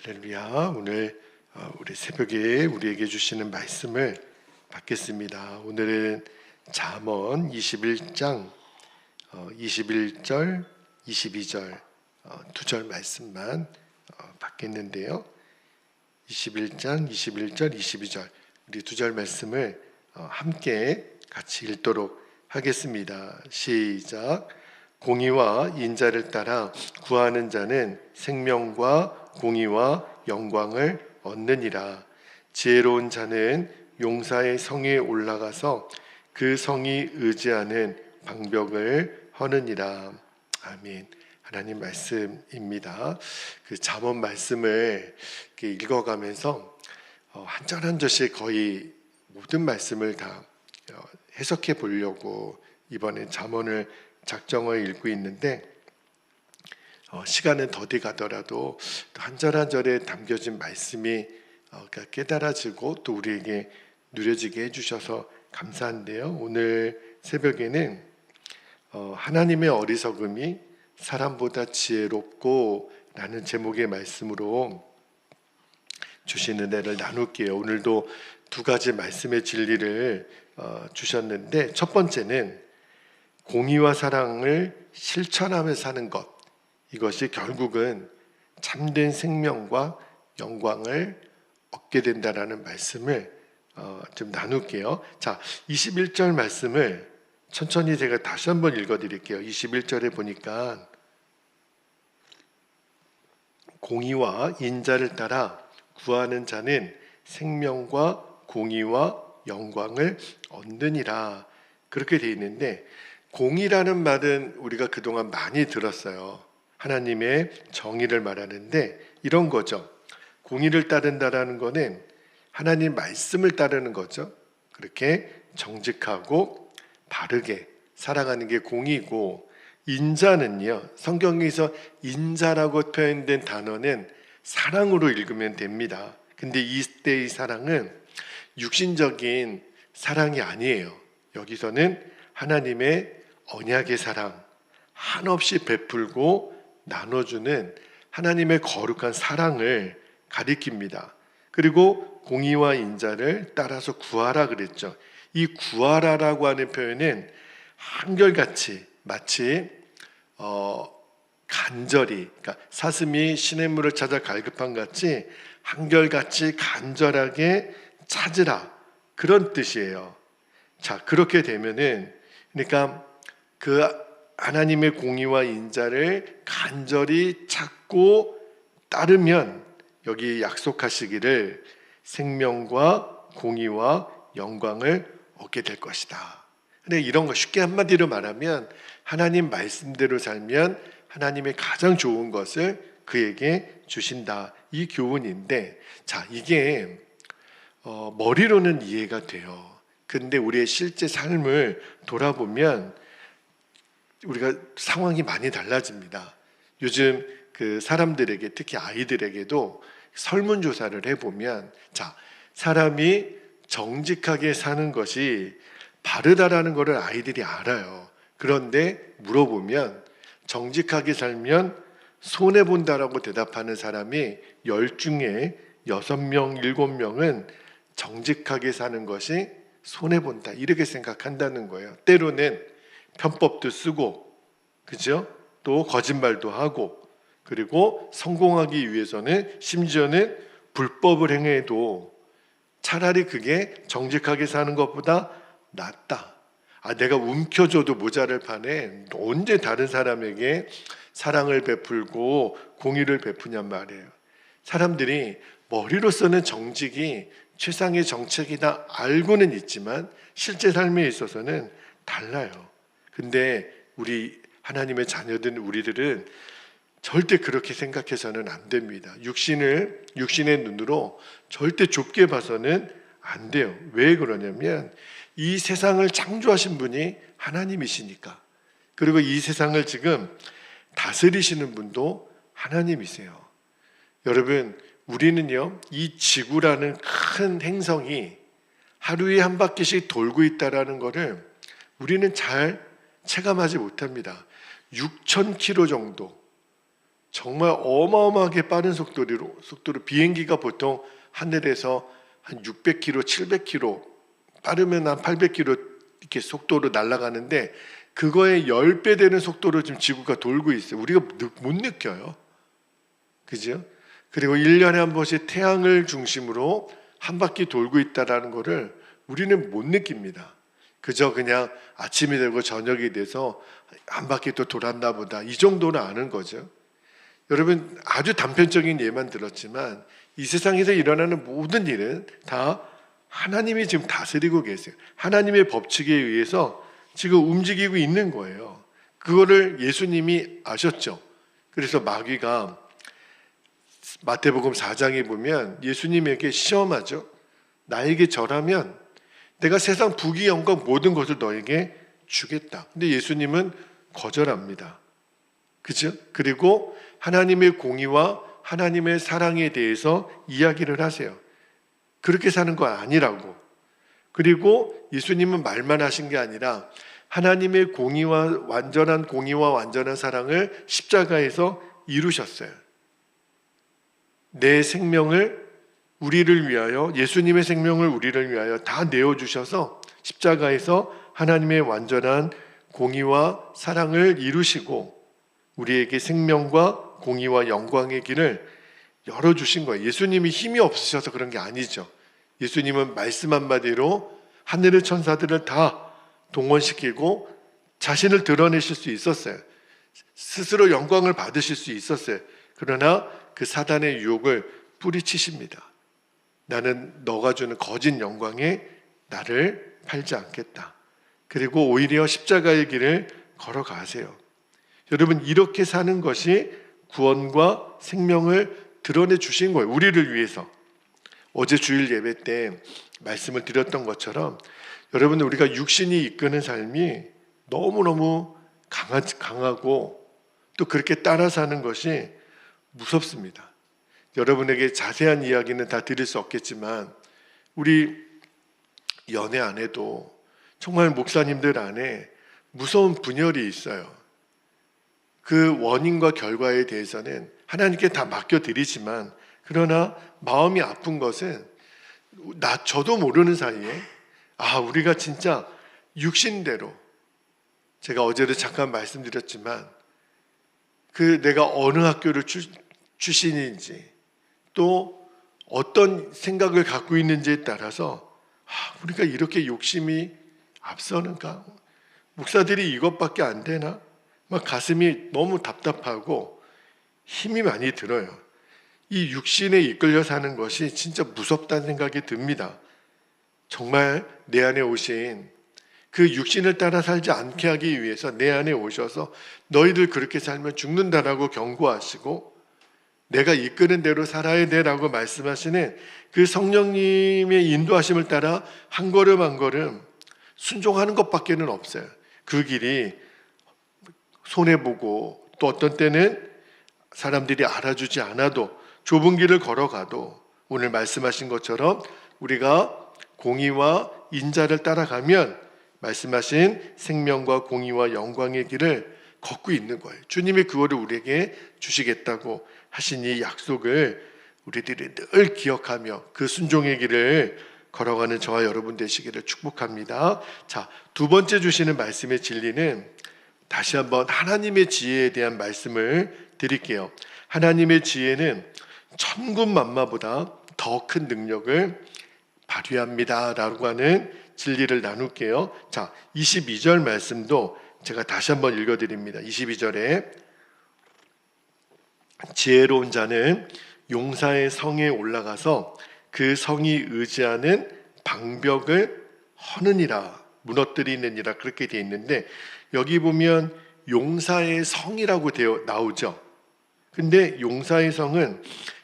할렐루야. 오늘 우리 새벽에 우리에게 주시는 말씀을 받겠습니다. 오늘은 잠언 21장 21절, 22절 두 절 말씀만 받겠는데요. 21장, 21절, 22절 우리 두 절 말씀을 함께 같이 읽도록 하겠습니다. 시작. 공의와 인자를 따라 구하는 자는 생명과 공의와 영광을 얻느니라. 지혜로운 자는 용사의 성에 올라가서 그 성이 의지하는 방벽을 허느니라. 아멘. 하나님 말씀입니다. 그 잠언 말씀을 읽어가면서 한 절 한 절씩 거의 모든 말씀을 다 해석해 보려고 이번에 잠언을 작정을 읽고 있는데 시간은 더디 가더라도 한 절 한 절에 담겨진 말씀이 깨달아지고 또 우리에게 누려지게 해주셔서 감사한데요. 오늘 새벽에는 하나님의 어리석음이 사람보다 지혜롭고 라는 제목의 말씀으로 주신 은혜를 나눌게요. 오늘도 두 가지 말씀의 진리를 주셨는데 첫 번째는 공의와 사랑을 실천하며 사는 것, 이것이 결국은 참된 생명과 영광을 얻게 된다라는 말씀을 좀 나눌게요. 자, 21절 말씀을 천천히 제가 다시 한번 읽어드릴게요. 21절에 보니까 공의와 인자를 따라 구하는 자는 생명과 공의와 영광을 얻느니라, 그렇게 되어 있는데, 공의라는 말은 우리가 그동안 많이 들었어요. 하나님의 정의를 말하는데 이런 거죠. 공의를 따른다라는 거는 하나님 말씀을 따르는 거죠. 그렇게 정직하고 바르게 살아가는 게 공의고, 인자는요, 성경에서 인자라고 표현된 단어는 사랑으로 읽으면 됩니다. 근데 이때의 사랑은 육신적인 사랑이 아니에요. 여기서는 하나님의 언약의 사랑, 한없이 베풀고 나눠주는 하나님의 거룩한 사랑을 가리킵니다. 그리고 공의와 인자를 따라서 구하라 그랬죠. 이 구하라라고 하는 표현은 한결같이 마치 간절히, 그러니까 사슴이 시냇물을 찾아 갈급한 같이 한결같이 간절하게 찾으라, 그런 뜻이에요. 자, 그렇게 되면은, 그러니까 그 하나님의 공의와 인자를 간절히 찾고 따르면 여기 약속하시기를 생명과 공의와 영광을 얻게 될 것이다. 근데 이런 거 쉽게 한마디로 말하면 하나님 말씀대로 살면 하나님의 가장 좋은 것을 그에게 주신다, 이 교훈인데, 자, 이게 머리로는 이해가 돼요. 근데 우리의 실제 삶을 돌아보면 우리가 상황이 많이 달라집니다. 요즘 그 사람들에게, 특히 아이들에게도 설문조사를 해보면, 자, 사람이 정직하게 사는 것이 바르다라는 것을 아이들이 알아요. 그런데 물어보면 정직하게 살면 손해본다라고 대답하는 사람이 10 중에 6명, 7명은 정직하게 사는 것이 손해본다, 이렇게 생각한다는 거예요. 때로는 편법도 쓰고, 그죠? 또 거짓말도 하고, 그리고 성공하기 위해서는 심지어는 불법을 행해도 차라리 그게 정직하게 사는 것보다 낫다. 내가 움켜줘도 모자를 파네. 언제 다른 사람에게 사랑을 베풀고 공의를 베푸냔 말이에요. 사람들이 머리로서는 정직이 최상의 정책이다 알고는 있지만 실제 삶에 있어서는 달라요. 근데 우리 하나님의 자녀된 우리들은 절대 그렇게 생각해서는 안 됩니다. 육신의 눈으로 절대 좁게 봐서는 안 돼요. 왜 그러냐면 이 세상을 창조하신 분이 하나님이시니까. 그리고 이 세상을 지금 다스리시는 분도 하나님이세요. 여러분, 우리는요, 이 지구라는 큰 행성이 하루에 한 바퀴씩 돌고 있다는 것을 우리는 잘 체감하지 못합니다. 6,000km 정도 정말 어마어마하게 빠른 속도로 비행기가 보통 하늘에서 한 600km, 700km, 빠르면 한 800km 이렇게 속도로 날아가는데 그거의 10배 되는 속도로 지금 지구가 돌고 있어요. 우리가 못 느껴요. 그죠? 그리고 1년에 한 번씩 태양을 중심으로 한 바퀴 돌고 있다라는 거를 우리는 못 느낍니다. 그저 그냥 아침이 되고 저녁이 돼서 한 바퀴 또 돌았나 보다, 이 정도는 아는 거죠. 여러분, 아주 단편적인 예만 들었지만 이 세상에서 일어나는 모든 일은 다 하나님이 지금 다스리고 계세요. 하나님의 법칙에 의해서 지금 움직이고 있는 거예요. 그거를 예수님이 아셨죠. 그래서 마귀가 마태복음 4장에 보면 예수님에게 시험하죠. 나에게 절하면 내가 세상 부귀 영광 모든 것을 너에게 주겠다. 근데 예수님은 거절합니다. 그죠? 그리고 하나님의 공의와 하나님의 사랑에 대해서 이야기를 하세요. 그렇게 사는 거 아니라고. 그리고 예수님은 말만 하신 게 아니라 하나님의 완전한 공의와 완전한 사랑을 십자가에서 이루셨어요. 내 생명을 우리를 위하여, 예수님의 생명을 우리를 위하여 다 내어주셔서 십자가에서 하나님의 완전한 공의와 사랑을 이루시고 우리에게 생명과 공의와 영광의 길을 열어주신 거예요. 예수님이 힘이 없으셔서 그런 게 아니죠. 예수님은 말씀 한마디로 하늘의 천사들을 다 동원시키고 자신을 드러내실 수 있었어요. 스스로 영광을 받으실 수 있었어요. 그러나 그 사단의 유혹을 뿌리치십니다. 나는 너가 주는 거짓 영광에 나를 팔지 않겠다. 그리고 오히려 십자가의 길을 걸어가세요. 여러분, 이렇게 사는 것이 구원과 생명을 드러내 주신 거예요. 우리를 위해서. 어제 주일 예배 때 말씀을 드렸던 것처럼 여러분, 우리가 육신이 이끄는 삶이 너무너무 강하고 또 그렇게 따라 사는 것이 무섭습니다. 여러분에게 자세한 이야기는 다 드릴 수 없겠지만 우리 연애 안에도 정말 목사님들 안에 무서운 분열이 있어요. 그 원인과 결과에 대해서는 하나님께 다 맡겨드리지만 그러나 마음이 아픈 것은 저도 모르는 사이에 우리가 진짜 육신대로, 제가 어제도 잠깐 말씀드렸지만 내가 어느 학교를 출신인지 또 어떤 생각을 갖고 있는지에 따라서 우리가 이렇게 욕심이 앞서는가? 목사들이 이것밖에 안 되나? 막 가슴이 너무 답답하고 힘이 많이 들어요. 이 육신에 이끌려 사는 것이 진짜 무섭다는 생각이 듭니다. 정말 내 안에 오신 그 육신을 따라 살지 않게 하기 위해서 내 안에 오셔서 너희들 그렇게 살면 죽는다라고 경고하시고 내가 이끄는 대로 살아야 돼라고 말씀하시는 그 성령님의 인도하심을 따라 한 걸음 한 걸음 순종하는 것밖에는 없어요. 그 길이 손해보고 또 어떤 때는 사람들이 알아주지 않아도 좁은 길을 걸어가도 오늘 말씀하신 것처럼 우리가 공의와 인자를 따라가면 말씀하신 생명과 공의와 영광의 길을 걷고 있는 거예요. 주님이 그거를 우리에게 주시겠다고 하신 이 약속을 우리들이 늘 기억하며 그 순종의 길을 걸어가는 저와 여러분 되시기를 축복합니다. 자, 두 번째 주시는 말씀의 진리는 다시 한번 하나님의 지혜에 대한 말씀을 드릴게요. 하나님의 지혜는 천군만마보다 더 큰 능력을 발휘합니다 라고 하는 진리를 나눌게요. 자, 22절 말씀도 제가 다시 한번 읽어드립니다. 22절에 지혜로운 자는 용사의 성에 올라가서 그 성이 의지하는 방벽을 허느니라, 무너뜨리느니라, 그렇게 되어 있는데 여기 보면 용사의 성이라고 나오죠. 근데 용사의 성은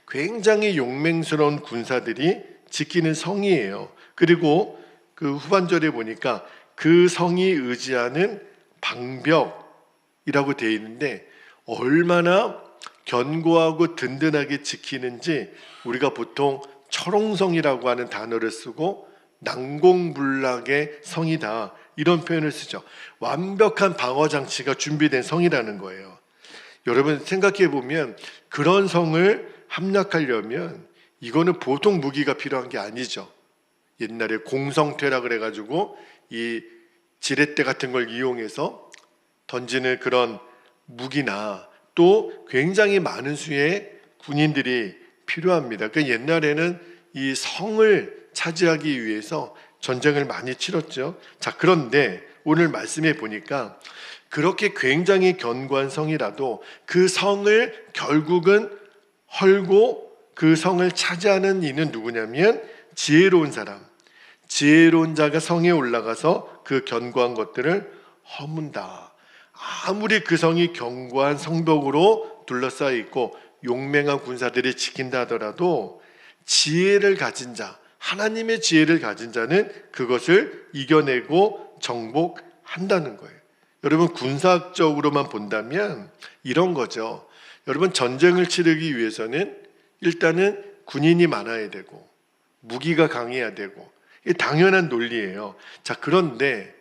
굉장히 용맹스러운 군사들이 지키는 성이에요. 그리고 그 후반절에 보니까 그 성이 의지하는 방벽이라고 되어 있는데 얼마나 견고하고 든든하게 지키는지 우리가 보통 철옹성이라고 하는 단어를 쓰고 난공불락의 성이다, 이런 표현을 쓰죠. 완벽한 방어 장치가 준비된 성이라는 거예요. 여러분 생각해 보면 그런 성을 함락하려면 이거는 보통 무기가 필요한 게 아니죠. 옛날에 공성퇴라 그래가지고 이 지렛대 같은 걸 이용해서 던지는 그런 무기나 또 굉장히 많은 수의 군인들이 필요합니다. 그러니까 옛날에는 이 성을 차지하기 위해서 전쟁을 많이 치렀죠. 자, 그런데 오늘 말씀해 보니까 그렇게 굉장히 견고한 성이라도 그 성을 결국은 헐고 그 성을 차지하는 이는 누구냐면 지혜로운 사람, 지혜로운 자가 성에 올라가서 그 견고한 것들을 허문다. 아무리 그 성이 견고한 성벽으로 둘러싸여 있고 용맹한 군사들이 지킨다 하더라도 지혜를 가진 자, 하나님의 지혜를 가진 자는 그것을 이겨내고 정복한다는 거예요. 여러분 군사적으로만 본다면 이런 거죠. 여러분 전쟁을 치르기 위해서는 일단은 군인이 많아야 되고 무기가 강해야 되고 이게 당연한 논리예요. 자, 그런데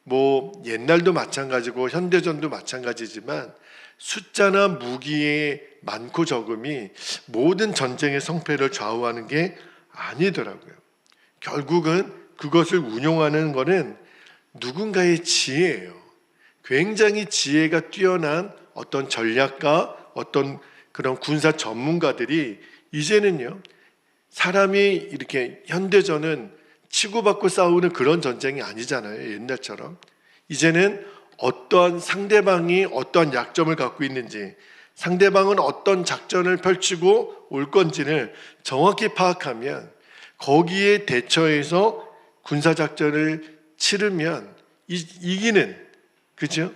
뭐 옛날도 마찬가지고 현대전도 마찬가지지만 숫자나 무기의 많고 적음이 모든 전쟁의 성패를 좌우하는 게 아니더라고요. 결국은 그것을 운용하는 것은 누군가의 지혜예요. 굉장히 지혜가 뛰어난 어떤 전략가, 어떤 그런 군사 전문가들이 이제는요, 사람이 이렇게 현대전은 치고받고 싸우는 그런 전쟁이 아니잖아요. 옛날처럼. 이제는 어떠한 상대방이 어떠한 약점을 갖고 있는지, 상대방은 어떤 작전을 펼치고 올 건지를 정확히 파악하면 거기에 대처해서 군사작전을 치르면 이기는, 그죠?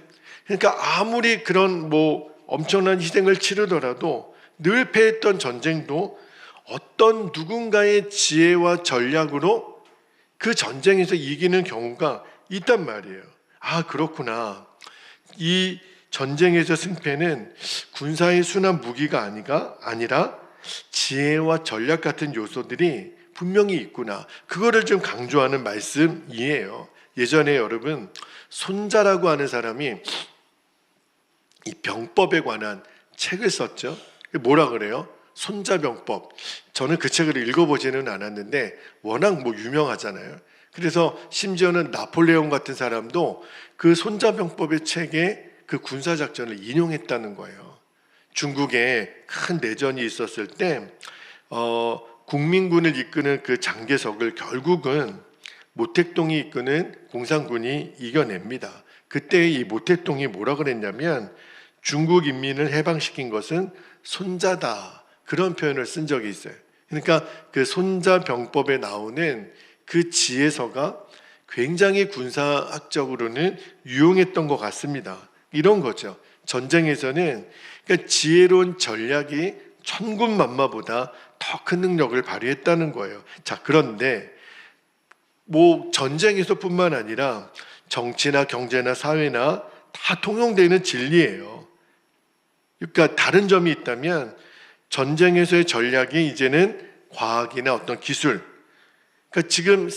그러니까 아무리 그런 뭐 엄청난 희생을 치르더라도 늘 패했던 전쟁도 어떤 누군가의 지혜와 전략으로 그 전쟁에서 이기는 경우가 있단 말이에요. 아, 그렇구나. 이 전쟁에서 승패는 군사의 수나 무기가 아니라 지혜와 전략 같은 요소들이 분명히 있구나. 그거를 좀 강조하는 말씀이에요. 예전에 여러분 손자라고 하는 사람이 이 병법에 관한 책을 썼죠. 뭐라 그래요? 손자병법. 저는 그 책을 읽어보지는 않았는데 워낙 뭐 유명하잖아요. 그래서 심지어는 나폴레옹 같은 사람도 그 손자병법의 책에 그 군사작전을 인용했다는 거예요. 중국에 큰 내전이 있었을 때 국민군을 이끄는 그 장개석을 결국은 모택동이 이끄는 공산군이 이겨냅니다. 그때 이 모택동이 뭐라 그랬냐면 중국 인민을 해방시킨 것은 손자다. 그런 표현을 쓴 적이 있어요. 그러니까 그 손자병법에 나오는 그 지혜서가 굉장히 군사학적으로는 유용했던 것 같습니다. 이런 거죠. 전쟁에서는 그러니까 지혜로운 전략이 천군만마보다 더 큰 능력을 발휘했다는 거예요. 자, 그런데 뭐 전쟁에서뿐만 아니라 정치나 경제나 사회나 다 통용되는 진리예요. 그러니까 다른 점이 있다면 전쟁에서의 전략이 이제는 과학이나 어떤 기술, 그러니까 지금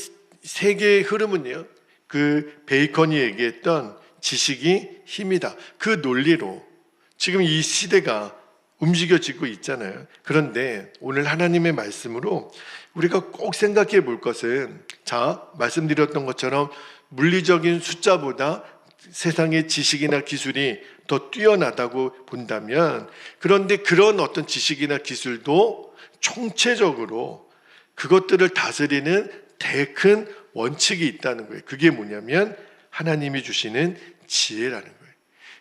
세계의 흐름은요, 그 베이컨이 얘기했던 지식이 힘이다. 그 논리로 지금 이 시대가 움직여지고 있잖아요. 그런데 오늘 하나님의 말씀으로 우리가 꼭 생각해 볼 것은, 자, 말씀드렸던 것처럼 물리적인 숫자보다 세상의 지식이나 기술이 더 뛰어나다고 본다면, 그런데 그런 어떤 지식이나 기술도 총체적으로 그것들을 다스리는 더 큰 원칙이 있다는 거예요. 그게 뭐냐면 하나님이 주시는 지혜라는 거예요.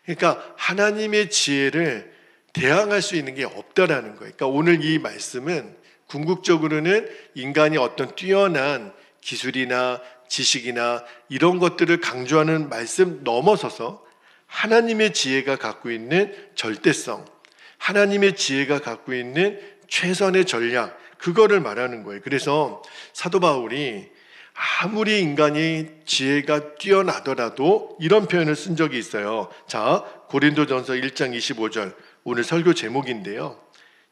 그러니까 하나님의 지혜를 대항할 수 있는 게 없다라는 거예요. 그러니까 오늘 이 말씀은 궁극적으로는 인간이 어떤 뛰어난 기술이나 지식이나 이런 것들을 강조하는 말씀 넘어서서 하나님의 지혜가 갖고 있는 절대성, 하나님의 지혜가 갖고 있는 최선의 전략, 그거를 말하는 거예요. 그래서 사도 바울이 아무리 인간이 지혜가 뛰어나더라도 이런 표현을 쓴 적이 있어요. 자, 고린도전서 1장 25절, 오늘 설교 제목인데요.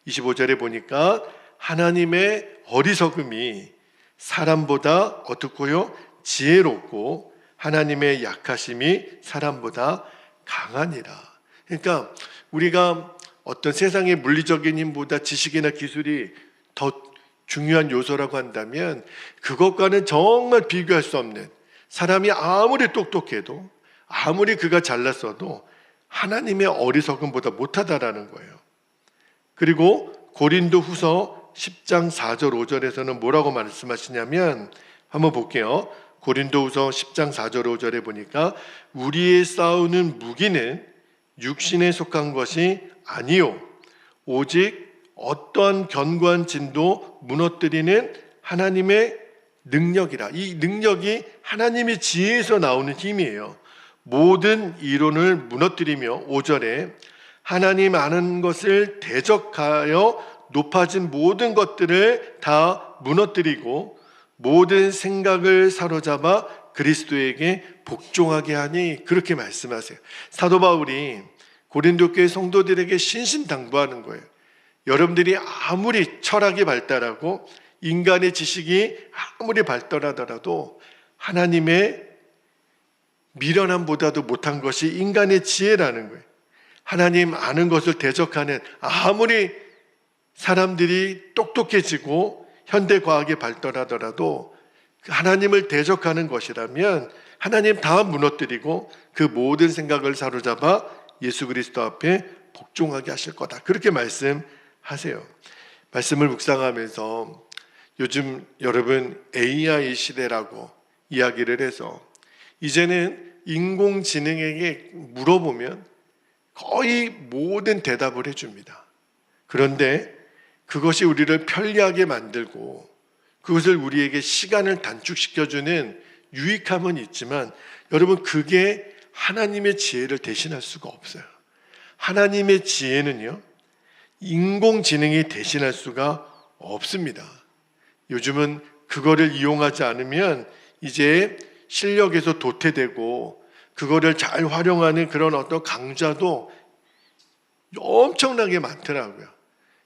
25절에 보니까 하나님의 어리석음이 사람보다 어떻고요? 지혜롭고 하나님의 약하심이 사람보다 강하니라. 그러니까 우리가 어떤 세상의 물리적인 힘보다 지식이나 기술이 더 중요한 요소라고 한다면 그것과는 정말 비교할 수 없는, 사람이 아무리 똑똑해도 아무리 그가 잘났어도 하나님의 어리석음보다 못하다라는 거예요. 그리고 고린도 후서 10장 4절 5절에서는 뭐라고 말씀하시냐면, 한번 볼게요. 고린도 후서 10장 4절 5절에 보니까 우리의 싸우는 무기는 육신에 속한 것이 아니요 오직 어떠한 견고한 진도 무너뜨리는 하나님의 능력이라. 이 능력이 하나님의 지혜에서 나오는 힘이에요. 모든 이론을 무너뜨리며 5절에 하나님 아는 것을 대적하여 높아진 모든 것들을 다 무너뜨리고 모든 생각을 사로잡아 그리스도에게 복종하게 하니, 그렇게 말씀하세요. 사도 바울이 고린도 교회 성도들에게 신신당부하는 거예요. 여러분들이 아무리 철학이 발달하고 인간의 지식이 아무리 발달하더라도 하나님의 미련함보다도 못한 것이 인간의 지혜라는 거예요. 하나님 아는 것을 대적하는, 아무리 사람들이 똑똑해지고 현대과학이 발달하더라도 하나님을 대적하는 것이라면 하나님 다 무너뜨리고 그 모든 생각을 사로잡아 예수 그리스도 앞에 복종하게 하실 거다, 그렇게 말씀하세요. 말씀을 묵상하면서 요즘 여러분 AI 시대라고 이야기를 해서 이제는 인공지능에게 물어보면 거의 모든 대답을 해줍니다. 그런데 그것이 우리를 편리하게 만들고 그것을 우리에게 시간을 단축시켜주는 유익함은 있지만, 여러분 그게 하나님의 지혜를 대신할 수가 없어요. 하나님의 지혜는요, 인공지능이 대신할 수가 없습니다. 요즘은 그거를 이용하지 않으면 이제 실력에서 도태되고 그거를 잘 활용하는 그런 어떤 강자도 엄청나게 많더라고요.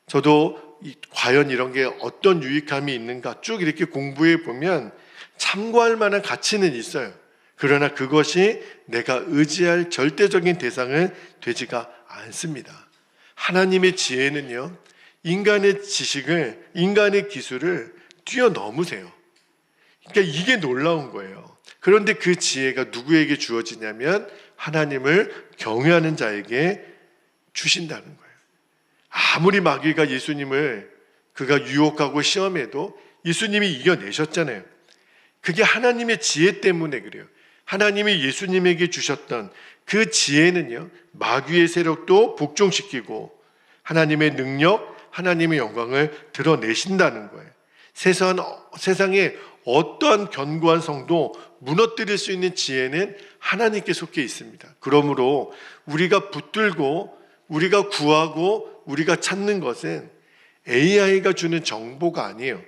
저도 과연 이런 게 어떤 유익함이 있는가 쭉 이렇게 공부해 보면 참고할 만한 가치는 있어요. 그러나 그것이 내가 의지할 절대적인 대상은 되지가 않습니다. 하나님의 지혜는요, 인간의 지식을, 인간의 기술을 뛰어넘으세요. 그러니까 이게 놀라운 거예요. 그런데 그 지혜가 누구에게 주어지냐면 하나님을 경외하는 자에게 주신다는 거예요. 아무리 마귀가 예수님을 그가 유혹하고 시험해도 예수님이 이겨내셨잖아요. 그게 하나님의 지혜 때문에 그래요. 하나님이 예수님에게 주셨던 그 지혜는요, 마귀의 세력도 복종시키고 하나님의 능력, 하나님의 영광을 드러내신다는 거예요. 세상에 어떠한 견고한 성도 무너뜨릴 수 있는 지혜는 하나님께 속해 있습니다. 그러므로 우리가 붙들고 우리가 구하고 우리가 찾는 것은 AI가 주는 정보가 아니에요.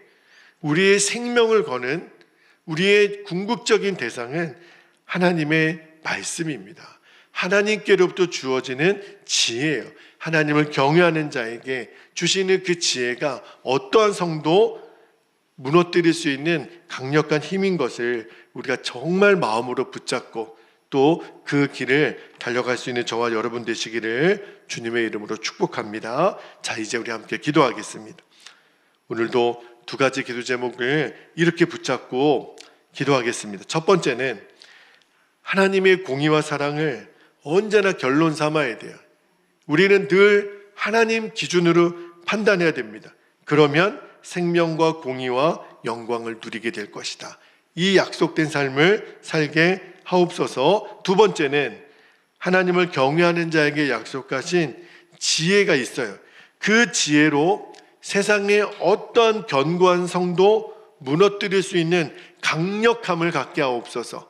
우리의 생명을 거는 우리의 궁극적인 대상은 하나님의 말씀입니다. 하나님께로부터 주어지는 지혜예요. 하나님을 경외하는 자에게 주시는 그 지혜가 어떠한 성도 무너뜨릴 수 있는 강력한 힘인 것을 우리가 정말 마음으로 붙잡고 또 그 길을 달려갈 수 있는 저와 여러분 되시기를 주님의 이름으로 축복합니다. 자, 이제 우리 함께 기도하겠습니다. 오늘도 두 가지 기도 제목을 이렇게 붙잡고 기도하겠습니다. 첫 번째는 하나님의 공의와 사랑을 언제나 결론 삼아야 돼요. 우리는 늘 하나님 기준으로 판단해야 됩니다. 그러면 생명과 공의와 영광을 누리게 될 것이다. 이 약속된 삶을 살게 하옵소서. 두 번째는 하나님을 경외하는 자에게 약속하신 지혜가 있어요. 그 지혜로 세상의 어떤 견고한 성도 무너뜨릴 수 있는 강력함을 갖게 하옵소서.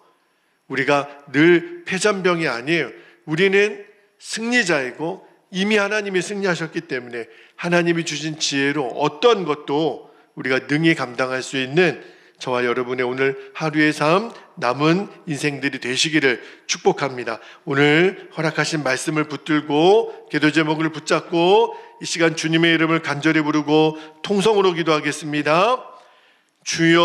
우리가 늘 패잔병이 아니에요. 우리는 승리자이고 이미 하나님이 승리하셨기 때문에 하나님이 주신 지혜로 어떤 것도 우리가 능히 감당할 수 있는 저와 여러분의 오늘 하루의 삶, 남은 인생들이 되시기를 축복합니다. 오늘 허락하신 말씀을 붙들고 기도 제목을 붙잡고 이 시간 주님의 이름을 간절히 부르고 통성으로 기도하겠습니다. 주여